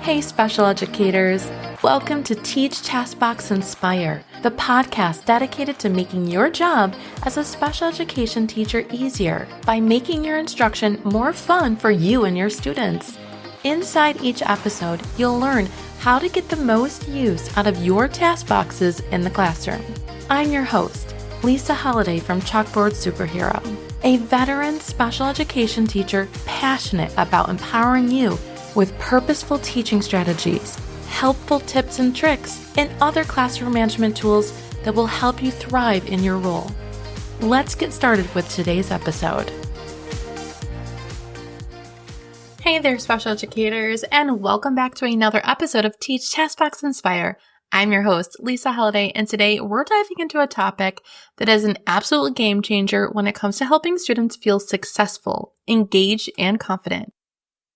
Hey, special educators. Welcome to Teach, Taskbox, Inspire, the podcast dedicated to making your job as a special education teacher easier by making your instruction more fun for you and your students. Inside each episode, you'll learn how to get the most use out of your task boxes in the classroom. I'm your host, Lisa Holliday from Chalkboard Superhero, a veteran special education teacher passionate about empowering you with purposeful teaching strategies, helpful tips and tricks, and other classroom management tools that will help you thrive in your role. Let's get started with today's episode. Hey there, special educators, and welcome back to another episode of Teach, Taskbox, Inspire. I'm your host, Lisa Holliday, and today we're diving into a topic that is an absolute game changer when it comes to helping students feel successful, engaged, and confident.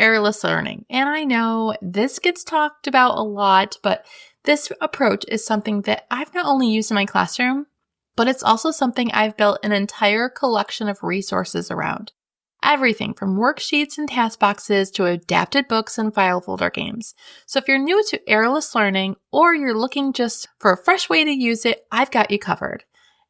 Errorless learning. And I know this gets talked about a lot, but this approach is something that I've not only used in my classroom, but it's also something I've built an entire collection of resources around. Everything from worksheets and task boxes to adapted books and file folder games. So if you're new to errorless learning or you're looking just for a fresh way to use it, I've got you covered.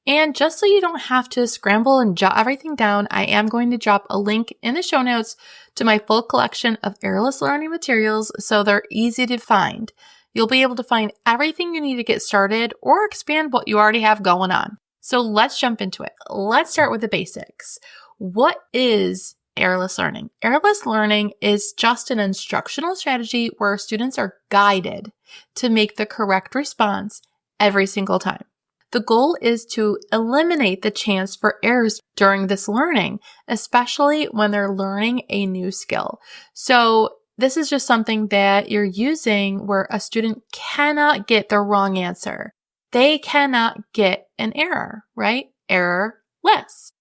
And just so you don't have to scramble and jot everything down, I am going to drop a link in the show notes to my full collection of errorless learning materials so they're easy to find. You'll be able to find everything you need to get started or expand what you already have going on. So let's jump into it. Let's start with the basics. What is errorless learning? Errorless learning is just an instructional strategy where students are guided to make the correct response every single time. The goal is to eliminate the chance for errors during this learning, especially when they're learning a new skill. So this is just something that you're using where a student cannot get the wrong answer. They cannot get an error, right? Errorless.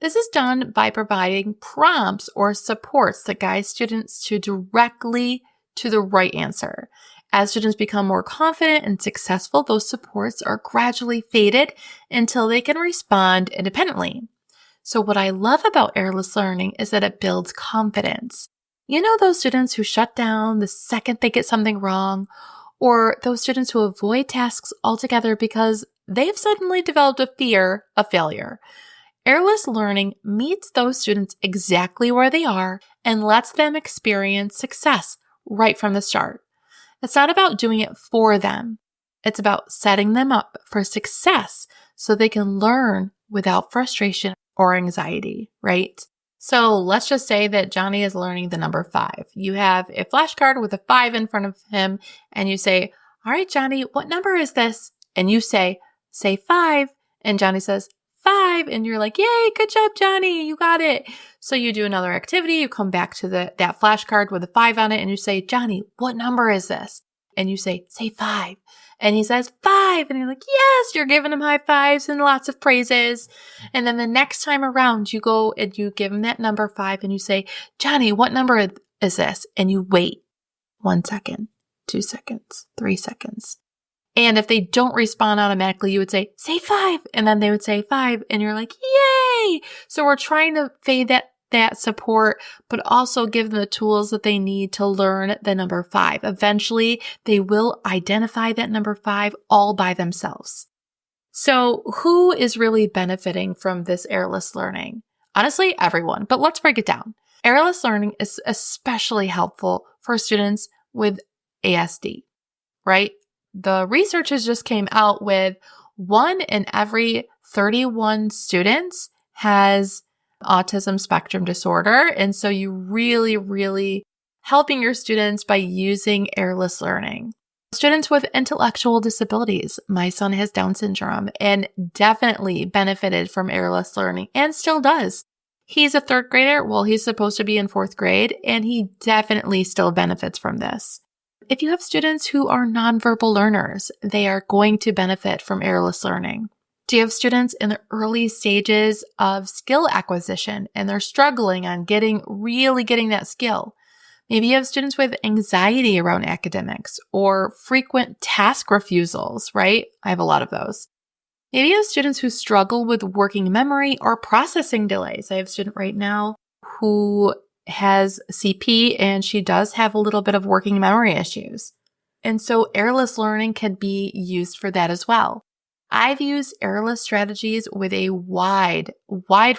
This is done by providing prompts or supports that guide students directly to the right answer. As students become more confident and successful, those supports are gradually faded until they can respond independently. So what I love about errorless learning is that it builds confidence. You know those students who shut down the second they get something wrong, or those students who avoid tasks altogether because they've suddenly developed a fear of failure. Errorless learning meets those students exactly where they are and lets them experience success right from the start. It's not about doing it for them. It's about setting them up for success so they can learn without frustration or anxiety, right? So let's just say that Johnny is learning the number 5. You have a flashcard with a 5 in front of him and you say, "All right, Johnny, what number is this?" And you say 5. And Johnny says, 5. And you're like, "Yay, good job, Johnny. You got it." So you do another activity. You come back to that flashcard with a 5 on it and you say, "Johnny, what number is this?" And you say 5. And he says 5. And you're like, yes, you're giving him high fives and lots of praises. And then the next time around, you go and you give him that number 5 and you say, "Johnny, what number is this?" And you wait 1 second, 2 seconds, 3 seconds. And if they don't respond automatically, you would say 5. And then they would say 5. And you're like, yay! So we're trying to fade that support, but also give them the tools that they need to learn the number 5. Eventually, they will identify that number 5 all by themselves. So who is really benefiting from this errorless learning? Honestly, everyone, but let's break it down. Errorless learning is especially helpful for students with ASD, right? The researchers just came out with 1 in every 31 students has autism spectrum disorder. And so you really helping your students by using errorless learning. Students with intellectual disabilities. My son has Down syndrome and definitely benefited from errorless learning and still does. He's a 3rd grader. Well, he's supposed to be in 4th grade and he definitely still benefits from this. If you have students who are nonverbal learners, they are going to benefit from errorless learning. Do you have students in the early stages of skill acquisition and they're struggling on getting that skill? Maybe you have students with anxiety around academics or frequent task refusals, right? I have a lot of those. Maybe you have students who struggle with working memory or processing delays. I have a student right now who has CP and she does have a little bit of working memory issues. And so errorless learning can be used for that as well. I've used errorless strategies with a wide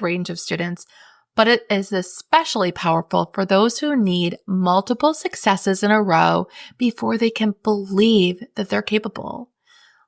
range of students, but it is especially powerful for those who need multiple successes in a row before they can believe that they're capable.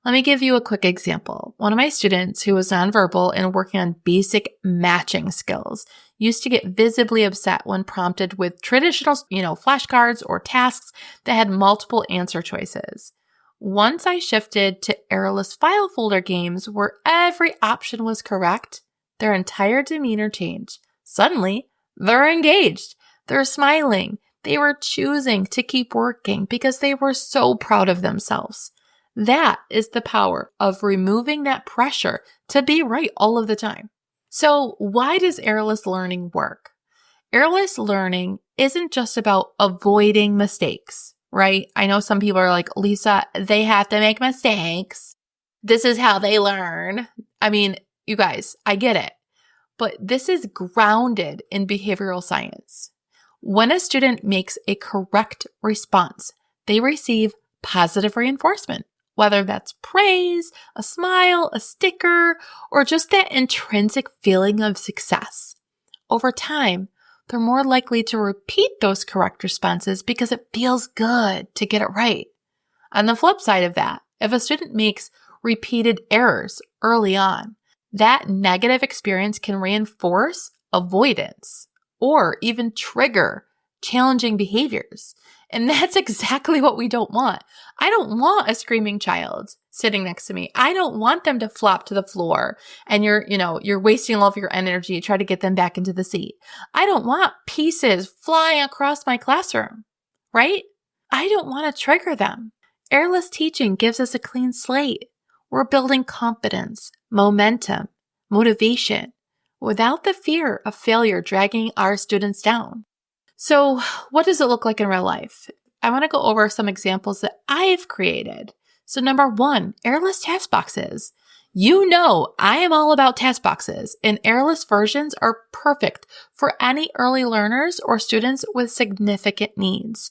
Let me give you a quick example. One of my students who was nonverbal and working on basic matching skills used to get visibly upset when prompted with traditional, flashcards or tasks that had multiple answer choices. Once I shifted to errorless file folder games where every option was correct, their entire demeanor changed. Suddenly, they're engaged. They're smiling. They were choosing to keep working because they were so proud of themselves. That is the power of removing that pressure to be right all of the time. So why does errorless learning work? Errorless learning isn't just about avoiding mistakes, right? I know some people are like, Lisa, they have to make mistakes. This is how they learn. I mean, you guys, I get it. But this is grounded in behavioral science. When a student makes a correct response, they receive positive reinforcement, whether that's praise, a smile, a sticker, or just that intrinsic feeling of success. Over time, they're more likely to repeat those correct responses because it feels good to get it right. On the flip side of that, if a student makes repeated errors early on, that negative experience can reinforce avoidance or even trigger challenging behaviors. And that's exactly what we don't want. I don't want a screaming child sitting next to me. I don't want them to flop to the floor and you're wasting all of your energy to try to get them back into the seat. I don't want pieces flying across my classroom, right? I don't want to trigger them. Errorless teaching gives us a clean slate. We're building confidence, momentum, motivation, without the fear of failure dragging our students down. So what does it look like in real life? I want to go over some examples that I've created. So number one, errorless task boxes. You know I am all about task boxes, and errorless versions are perfect for any early learners or students with significant needs.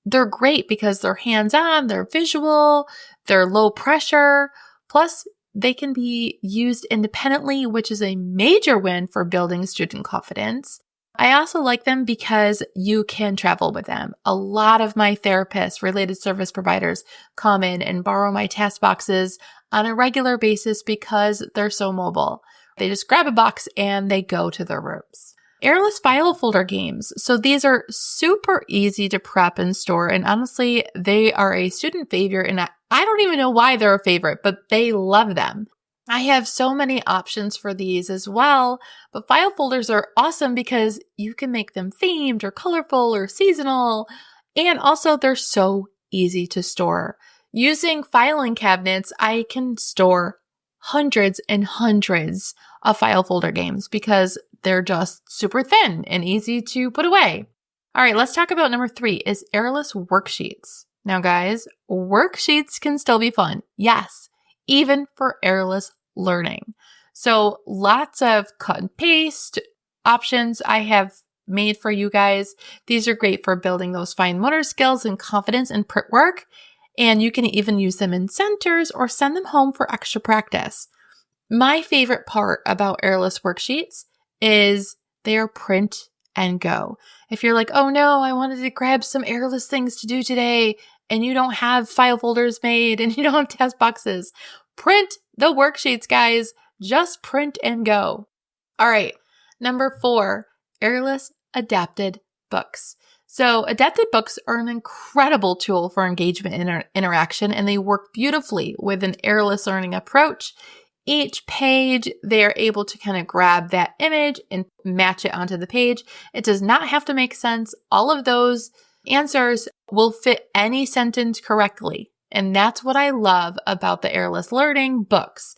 They're great because they're hands-on, they're visual, they're low pressure, plus they can be used independently, which is a major win for building student confidence. I also like them because you can travel with them. A lot of my therapists, related service providers come in and borrow my task boxes on a regular basis because they're so mobile. They just grab a box and they go to their rooms. Errorless file folder games. So these are super easy to prep and store. And honestly, they are a student favorite. And I don't even know why they're a favorite, but they love them. I have so many options for these as well, but file folders are awesome because you can make them themed or colorful or seasonal, and also they're so easy to store. Using filing cabinets, I can store hundreds and hundreds of file folder games because they're just super thin and easy to put away. All right, let's talk about number 3 is errorless worksheets. Now guys, worksheets can still be fun. Yes, even for errorless learning. So lots of cut and paste options I have made for you guys. These are great for building those fine motor skills and confidence in print work. And you can even use them in centers or send them home for extra practice. My favorite part about errorless worksheets is they're print and go. If you're like, oh no, I wanted to grab some errorless things to do today, and you don't have file folders made and you don't have task boxes, print the worksheets, guys. Just print and go. All right. Number 4, errorless adapted books. So adapted books are an incredible tool for engagement and interaction, and they work beautifully with an errorless learning approach. Each page, they are able to kind of grab that image and match it onto the page. It does not have to make sense. All of those answers will fit any sentence correctly. And that's what I love about the errorless learning books.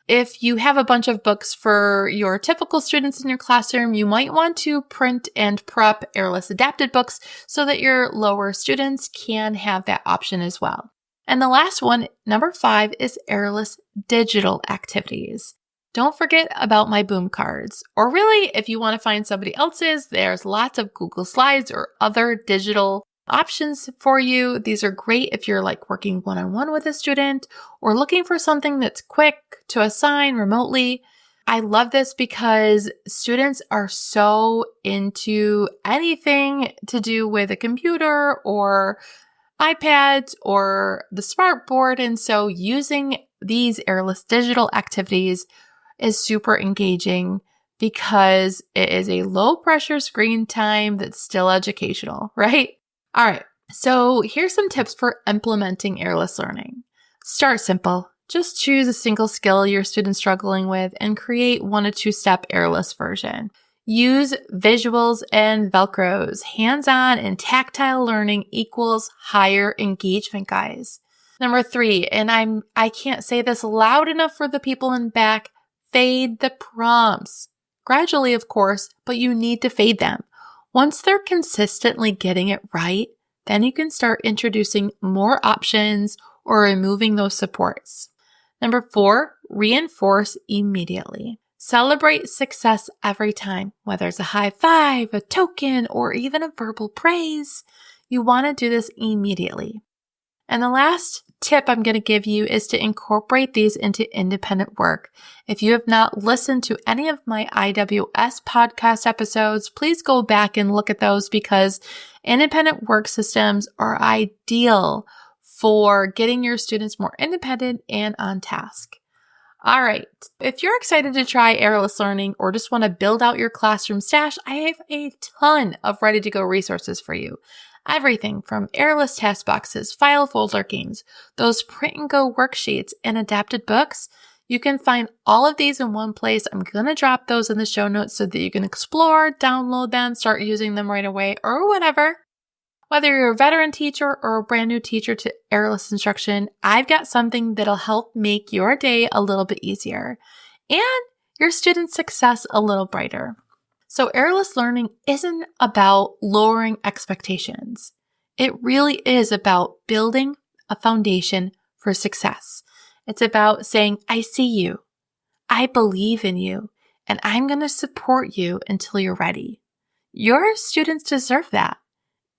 If you have a bunch of books for your typical students in your classroom, you might want to print and prep errorless adapted books so that your lower students can have that option as well. And the last one, number 5, is errorless digital activities. Don't forget about my boom cards. Or really, if you want to find somebody else's, there's lots of Google Slides or other digital options for you. These are great if you're like working one-on-one with a student or looking for something that's quick to assign remotely. I love this because students are so into anything to do with a computer or iPads or the smart board. And so using these Errorless digital activities is super engaging because it is a low pressure screen time that's still educational, right? All right. So here's some tips for implementing Errorless learning. Start simple. Just choose a single skill your student's struggling with and create 1 to 2 step Errorless version. Use visuals and Velcros. Hands-on and tactile learning equals higher engagement, guys. Number 3, and I can't say this loud enough for the people in back, fade the prompts. Gradually, of course, but you need to fade them. Once they're consistently getting it right, then you can start introducing more options or removing those supports. Number 4, reinforce immediately. Celebrate success every time, whether it's a high five, a token, or even a verbal praise. You want to do this immediately. And the last tip I'm going to give you is to incorporate these into independent work. If you have not listened to any of my IWS podcast episodes, please go back and look at those because independent work systems are ideal for getting your students more independent and on task. All right. If you're excited to try Errorless learning or just want to build out your classroom stash, I have a ton of ready-to-go resources for you. Everything from Errorless task boxes, file folder games, those print-and-go worksheets, and adapted books. You can find all of these in one place. I'm going to drop those in the show notes so that you can explore, download them, start using them right away, or whatever. Whether you're a veteran teacher or a brand new teacher to Errorless instruction, I've got something that'll help make your day a little bit easier and your students' success a little brighter. So Errorless learning isn't about lowering expectations. It really is about building a foundation for success. It's about saying, I see you, I believe in you, and I'm going to support you until you're ready. Your students deserve that.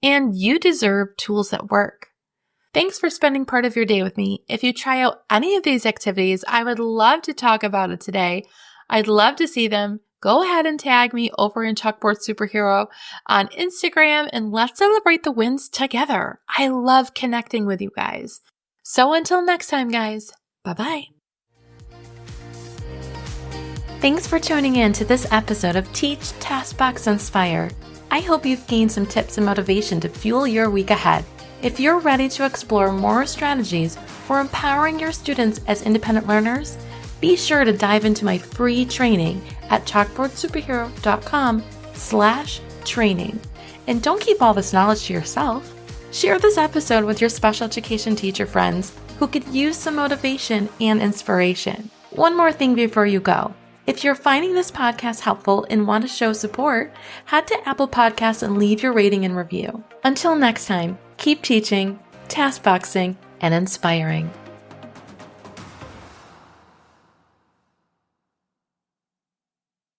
And you deserve tools that work. Thanks for spending part of your day with me. If you try out any of these activities, I would love to talk about it today. I'd love to see them. Go ahead and tag me over in Chalkboard Superhero on Instagram and let's celebrate the wins together. I love connecting with you guys. So until next time, guys, bye-bye. Thanks for tuning in to this episode of Teach, Taskbox, Inspire. I hope you've gained some tips and motivation to fuel your week ahead. If you're ready to explore more strategies for empowering your students as independent learners, be sure to dive into my free training at chalkboardsuperhero.com/training. And don't keep all this knowledge to yourself. Share this episode with your special education teacher friends who could use some motivation and inspiration. One more thing before you go. If you're finding this podcast helpful and want to show support, head to Apple Podcasts and leave your rating and review. Until next time, keep teaching, taskboxing, and inspiring.